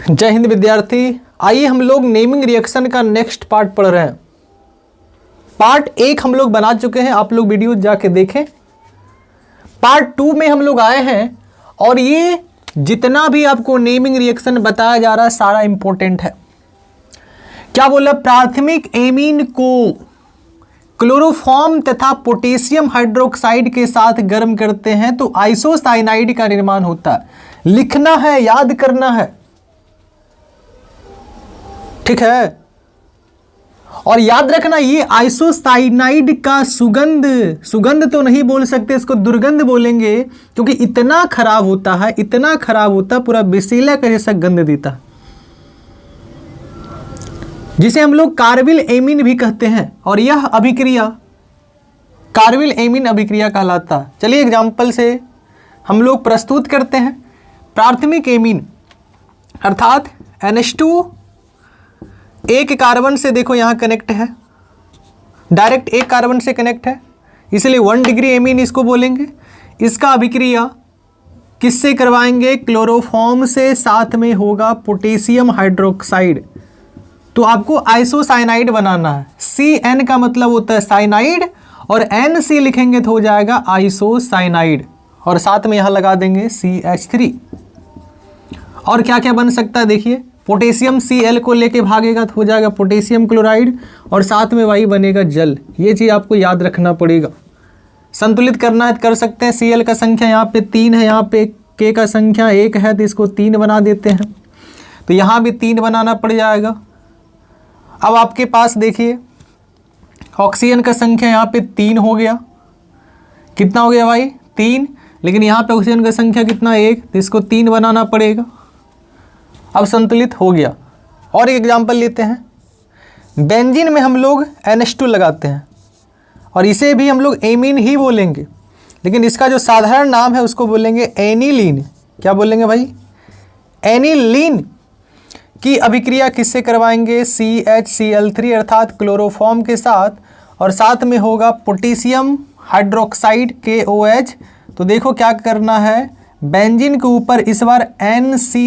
जय हिंद विद्यार्थी। आइए हम लोग नेमिंग रिएक्शन का नेक्स्ट पार्ट पढ़ रहे हैं। पार्ट 1 हम लोग बना चुके हैं, आप लोग वीडियो जाके देखें। पार्ट 2 में हम लोग आए हैं और ये जितना भी आपको नेमिंग रिएक्शन बताया जा रहा है सारा इंपॉर्टेंट है। क्या बोला? प्राथमिक एमीन को क्लोरोफॉर्म तथा पोटेशियम हाइड्रोक्साइड के साथ गर्म करते हैं तो आइसोसाइनाइड का निर्माण होता है। लिखना है, याद करना है, ठीक है। और याद रखना ये आइसोसाइनाइड का सुगंध तो नहीं बोल सकते, इसको दुर्गंध बोलेंगे, क्योंकि इतना खराब होता है, इतना खराब होता है, पूरा विषैला का जैसा गंध देता है, जिसे हम लोग कार्बिल एमीन भी कहते हैं। और यह अभिक्रिया कार्बिल एमीन अभिक्रिया कहलाता है। चलिए एग्जाम्पल से हम लोग प्रस्तुत करते हैं। प्राथमिक एमीन अर्थात NH2 एक कार्बन से, देखो यहाँ कनेक्ट है, डायरेक्ट एक कार्बन से कनेक्ट है, इसलिए 1 डिग्री एमीन इसको बोलेंगे। इसका अभिक्रिया किससे करवाएंगे? क्लोरोफॉर्म से, साथ में होगा पोटेशियम हाइड्रोक्साइड। तो आपको आइसोसाइनाइड बनाना है। CN का मतलब होता है साइनाइड और NC लिखेंगे तो हो जाएगा आइसोसाइनाइड, और साथ में यहाँ लगा देंगे CH3। और क्या क्या बन सकता है देखिए, पोटेशियम Cl को लेके भागेगा तो हो जाएगा पोटेशियम क्लोराइड, और साथ में वही बनेगा जल। ये चीज़ आपको याद रखना पड़ेगा। संतुलित करना है कर सकते हैं। Cl का संख्या यहाँ पे 3 है, यहाँ पे K का संख्या 1 है, तो इसको 3 बना देते हैं, तो यहाँ भी 3 बनाना पड़ जाएगा। अब आपके पास देखिए ऑक्सीजन का संख्या यहाँ पे 3 हो गया। कितना हो गया भाई? 3। लेकिन यहाँ पे ऑक्सीजन का संख्या कितना? 1, तो इसको 3 बनाना पड़ेगा। अब संतुलित हो गया। और एक एग्जांपल लेते हैं। बेंजीन में हम लोग NH2 लगाते हैं और इसे भी हम लोग एमीन ही बोलेंगे, लेकिन इसका जो साधारण नाम है उसको बोलेंगे एनिलीन। क्या बोलेंगे भाई? एनिलीन की अभिक्रिया किससे करवाएंगे? CHCl3 अर्थात क्लोरोफॉर्म के साथ, और साथ में होगा पोटेशियम हाइड्रोक्साइड KOH। तो देखो क्या करना है, बेंजीन के ऊपर इस बार CN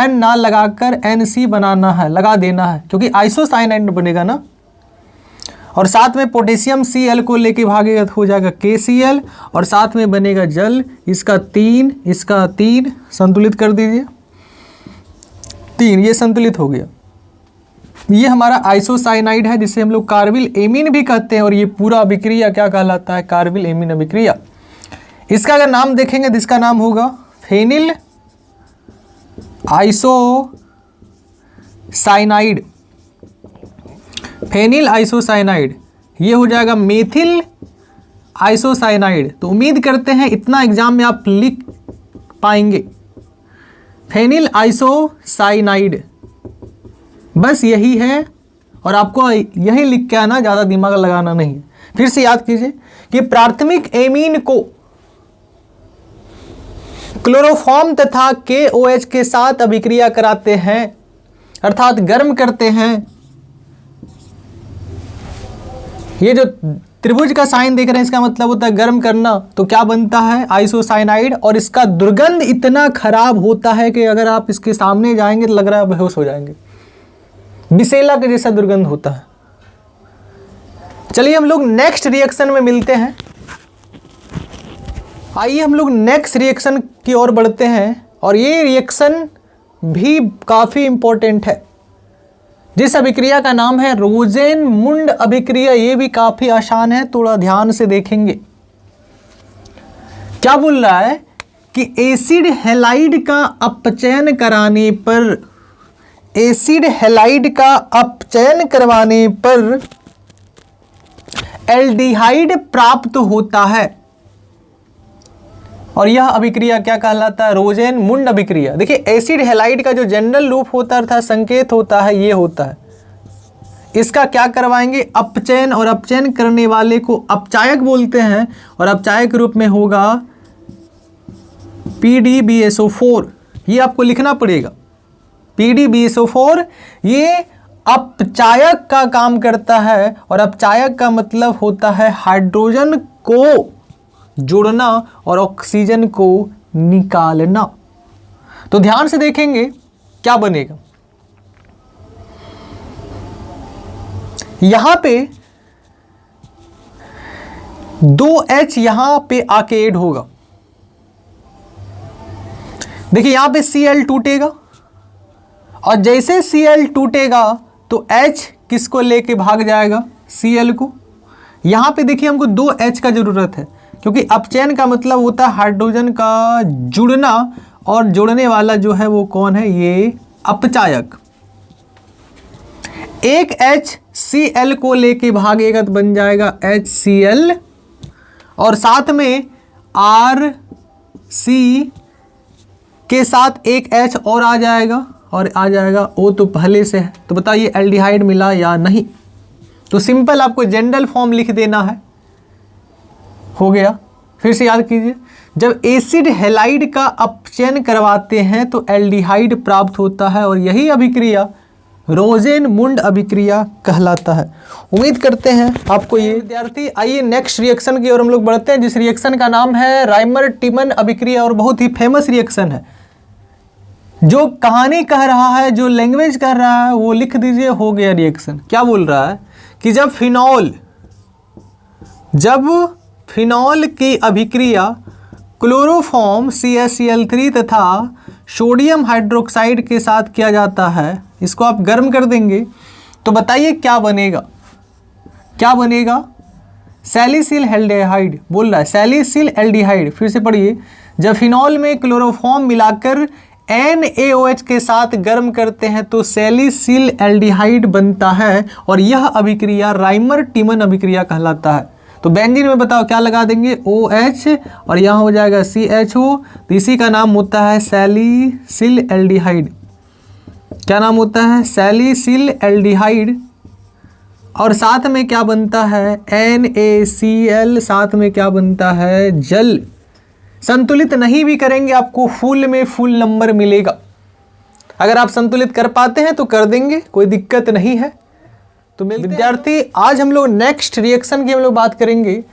ना लगाकर NC बनाना है, लगा देना है, क्योंकि आइसोसाइनाइड बनेगा ना। और साथ में पोटेशियम Cl को लेके भागेगा तो हो जाएगा KCl, और साथ में बनेगा जल। इसका 3 संतुलित कर दीजिए, 3 ये संतुलित हो गया। ये हमारा आइसोसाइनाइड है, जिसे हम लोग कार्बिल एमीन भी कहते हैं, और ये पूरा अभिक्रिया क्या कहलाता है? कार्बिल एमीन अभिक्रिया। इसका अगर नाम देखेंगे तो इसका नाम होगा फेनिल आइसोसाइनाइड। फेनिल आइसोसाइनाइड ये हो जाएगा मेथिल आइसोसाइनाइड। तो उम्मीद करते हैं इतना एग्जाम में आप लिख पाएंगे, फेनिल आइसोसाइनाइड, बस यही है। और आपको यही लिख के आना, ज़्यादा दिमाग लगाना नहीं। फिर से याद कीजिए कि प्राथमिक एमीन को क्लोरोफॉर्म तथा KOH के साथ अभिक्रिया कराते हैं, अर्थात गर्म करते हैं। ये जो त्रिभुज का साइन देख रहे हैं इसका मतलब होता है गर्म करना। तो क्या बनता है? आइसोसाइनाइड। और इसका दुर्गंध इतना खराब होता है कि अगर आप इसके सामने जाएंगे तो लग रहा है बेहोश हो जाएंगे, विषैला के जैसा दुर्गंध होता है। चलिए हम लोग नेक्स्ट रिएक्शन में मिलते हैं। आइए हम लोग नेक्स्ट रिएक्शन की ओर बढ़ते हैं, और ये रिएक्शन भी काफ़ी इंपॉर्टेंट है, जिस अभिक्रिया का नाम है रोजेनमुंड अभिक्रिया। ये भी काफ़ी आसान है, थोड़ा ध्यान से देखेंगे। क्या बोल रहा है कि एसिड हैलाइड का अपचयन कराने पर, एसिड हैलाइड का अपचयन करवाने पर एल्डिहाइड प्राप्त होता है, और यह अभिक्रिया क्या कहलाता है? रोजेनमुंड अभिक्रिया। देखिए एसिड हैलाइड का जो जनरल रूप होता है अर्थात संकेत होता है, ये होता है। इसका क्या करवाएंगे? अपचयन, और अपचयन करने वाले को अपचायक बोलते हैं, और अपचायक रूप में होगा PDBSO4। ये आपको लिखना पड़ेगा, PDBSO4 ये अपचायक का काम करता है, और अपचायक का मतलब होता है हाइड्रोजन को जोड़ना और ऑक्सीजन को निकालना। तो ध्यान से देखेंगे क्या बनेगा। यहां पे 2H यहां पे आके ऐड होगा। देखिए यहां पे Cl टूटेगा और जैसे Cl टूटेगा तो H किसको लेके भाग जाएगा, Cl को। यहां पे देखिए हमको 2H का जरूरत है, क्योंकि अपचयन का मतलब होता है हाइड्रोजन का जुड़ना, और जुड़ने वाला जो है वो कौन है, ये अपचायक। एक H Cl को लेके भागेगा तो बन जाएगा HCl, और साथ में RC के साथ एक H और आ जाएगा, और आ जाएगा O तो पहले से है। तो बताइए एल्डिहाइड मिला या नहीं। तो सिंपल आपको जनरल फॉर्म लिख देना है, हो गया। फिर से याद कीजिए, जब एसिड हैलाइड का अपचयन करवाते हैं तो एल्डिहाइड प्राप्त होता है, और यही अभिक्रिया रोजेनमुंड अभिक्रिया कहलाता है। उम्मीद करते हैं आपको ये। विद्यार्थी आइए नेक्स्ट रिएक्शन की ओर हम लोग बढ़ते हैं, जिस रिएक्शन का नाम है राइमर टिमन अभिक्रिया, और बहुत ही फेमस रिएक्शन है। जो कहानी कह रहा है, जो लैंग्वेज कह रहा है वो लिख दीजिए, हो गया रिएक्शन। क्या बोल रहा है कि जब फिनॉल की अभिक्रिया क्लोरोफॉर्म CaCl3 तथा सोडियम हाइड्रोक्साइड के साथ किया जाता है, इसको आप गर्म कर देंगे तो बताइए क्या बनेगा, क्या बनेगा, सैलिसिल एल्डिहाइड बोल रहा है, सैलिसिल एल्डिहाइड। फिर से पढ़िए, जब फिनॉल में क्लोरोफॉर्म मिलाकर NaOH के साथ गर्म करते हैं तो सैलिसिल एल्डिहाइड बनता है, और यह अभिक्रिया राइमर टिमन अभिक्रिया कहलाता है। तो बेंजीन में बताओ क्या लगा देंगे, OH, और यहाँ हो जाएगा CHO। तो इसी का नाम होता है सैलिसिल एल्डिहाइड। क्या नाम होता है, सैलिसिल एल्डिहाइड। और साथ में क्या बनता है, NaCl, साथ में क्या बनता है, जल। संतुलित नहीं भी करेंगे आपको फुल में फुल नंबर मिलेगा। अगर आप संतुलित कर पाते हैं तो कर देंगे, कोई दिक्कत नहीं है। तो विद्यार्थी आज हम लोग नेक्स्ट रिएक्शन की हम लोग बात करेंगे,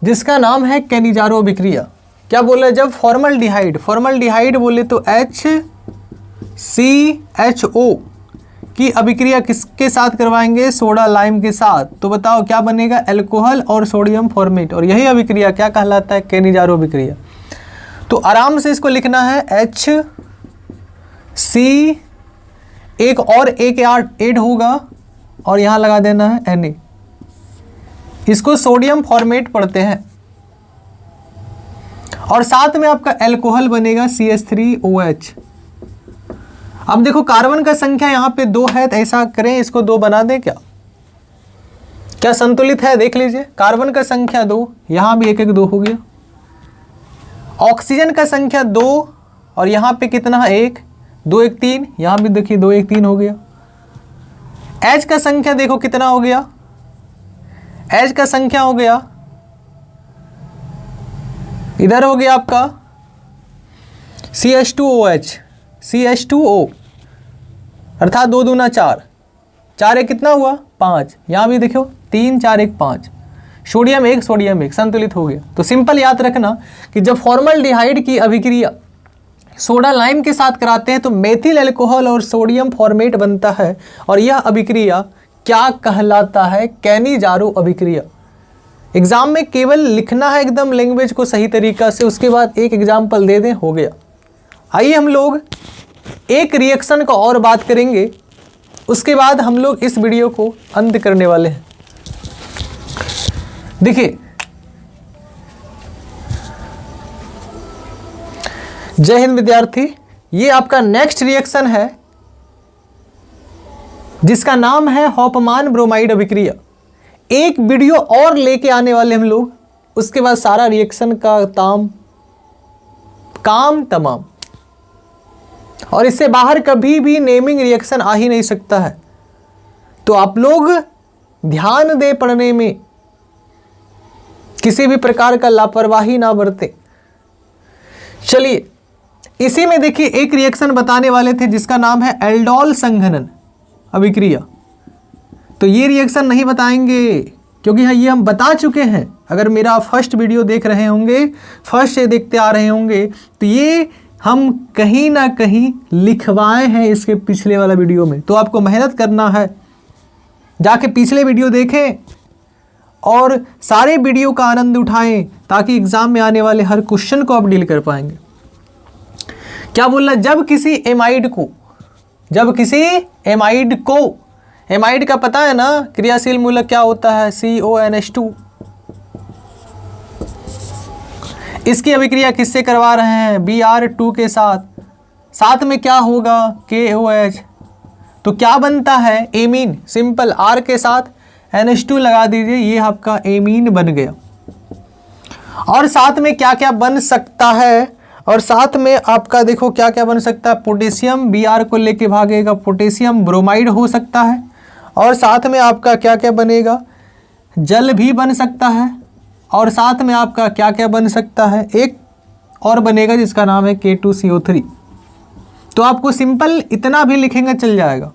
जिसका नाम है कैनिजारो अभिक्रिया। क्या बोला, जब फॉर्मल्डिहाइड बोले तो HCHO की अभिक्रिया किसके साथ करवाएंगे, सोडा लाइम के साथ। तो बताओ क्या बनेगा, अल्कोहल और सोडियम फॉर्मेट, और यही अभिक्रिया क्या कहलाता है, कैनिजारो अभिक्रिया। तो आराम से इसको लिखना है HC, एक और एक ऐड होगा और यहां लगा देना है Na। इसको सोडियम फॉर्मेट पढ़ते हैं, और साथ में आपका अल्कोहल बनेगा CH3OH। अब देखो कार्बन का संख्या यहां पे 2 है, तो ऐसा करें इसको 2 बना दें, क्या संतुलित है, देख लीजिए। कार्बन का संख्या 2, यहां भी 1 1 2 हो गया। ऑक्सीजन का संख्या 2, और यहां पे कितना है, 1 2 1 3, यहां भी देखिए 2 1 3 हो गया। H का संख्या देखो कितना हो गया, H का संख्या हो गया, इधर हो गया आपका CH2OH, CH2O, अर्थात 2 दूना 4, 4 1 कितना हुआ 5, यहां भी देखो 3 4 1 5, सोडियम 1 सोडियम 1, संतुलित हो गया। तो सिंपल याद रखना कि जब फॉर्मल्डिहाइड की अभिक्रिया सोडा लाइम के साथ कराते हैं तो मेथिल अल्कोहल और सोडियम फॉर्मेट बनता है, और यह अभिक्रिया क्या कहलाता है, कैनिजारो अभिक्रिया। एग्जाम में केवल लिखना है एकदम लैंग्वेज को सही तरीका से, उसके बाद एक एग्जाम्पल दे दें, हो गया। आइए हम लोग एक रिएक्शन का और बात करेंगे, उसके बाद हम लोग इस वीडियो को अंत करने वाले हैं। देखिए जय हिंद विद्यार्थी, ये आपका नेक्स्ट रिएक्शन है जिसका नाम है हॉपमान ब्रोमाइड अभिक्रिया। एक वीडियो और लेके आने वाले हम लोग, उसके बाद सारा रिएक्शन का काम तमाम, और इससे बाहर कभी भी नेमिंग रिएक्शन आ ही नहीं सकता है। तो आप लोग ध्यान दे पढ़ने में, किसी भी प्रकार का लापरवाही ना बरते। चलिए इसी में देखिए एक रिएक्शन बताने वाले थे जिसका नाम है एल्डोल संघनन अभिक्रिया। तो ये रिएक्शन नहीं बताएंगे क्योंकि ये हम बता चुके हैं। अगर मेरा फर्स्ट वीडियो देख रहे होंगे, फर्स्ट से देखते आ रहे होंगे, तो ये हम कहीं ना कहीं लिखवाए हैं इसके पिछले वाला वीडियो में। तो आपको मेहनत करना है, जाके पिछले वीडियो देखें और सारे वीडियो का आनंद उठाएं ताकि एग्जाम में आने वाले हर क्वेश्चन को आप डील कर पाएंगे। क्या बोलना, जब किसी एमाइड का पता है ना क्रियाशील मूलक क्या होता है, CONH2। इसकी अभिक्रिया किससे करवा रहे हैं, Br2 के साथ में क्या होगा, KOH। तो क्या बनता है, एमीन। सिंपल, R के साथ NH2 लगा दीजिए, ये आपका एमीन बन गया। और साथ में क्या क्या बन सकता है, और साथ में आपका देखो क्या क्या बन सकता है, पोटेशियम Br को लेके भागेगा, पोटेशियम ब्रोमाइड हो सकता है। और साथ में आपका क्या क्या बनेगा, जल भी बन सकता है। और साथ में आपका क्या क्या बन सकता है, एक और बनेगा जिसका नाम है K2CO3। तो आपको सिंपल इतना भी लिखेंगे चल जाएगा,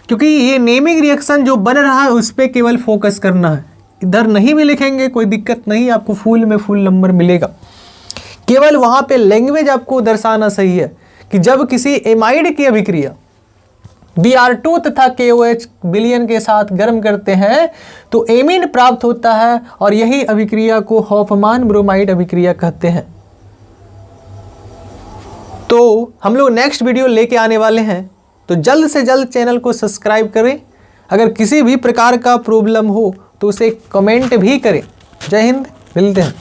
क्योंकि ये नेमिंग रिएक्शन जो बन रहा है उस पर केवल फोकस करना है। इधर नहीं भी लिखेंगे कोई दिक्कत नहीं, आपको फुल में फुल नंबर मिलेगा। केवल वहाँ पे लैंग्वेज आपको दर्शाना सही है कि जब किसी एमाइड की अभिक्रिया Br2 तथा KOH विलयन के साथ गर्म करते हैं तो एमीन प्राप्त होता है, और यही अभिक्रिया को हॉफमान ब्रोमाइड अभिक्रिया कहते हैं। तो हम लोग नेक्स्ट वीडियो लेके आने वाले हैं, तो जल्द से जल्द चैनल को सब्सक्राइब करें। अगर किसी भी प्रकार का प्रॉब्लम हो तो उसे कमेंट भी करें। जय हिंद, मिलते हैं।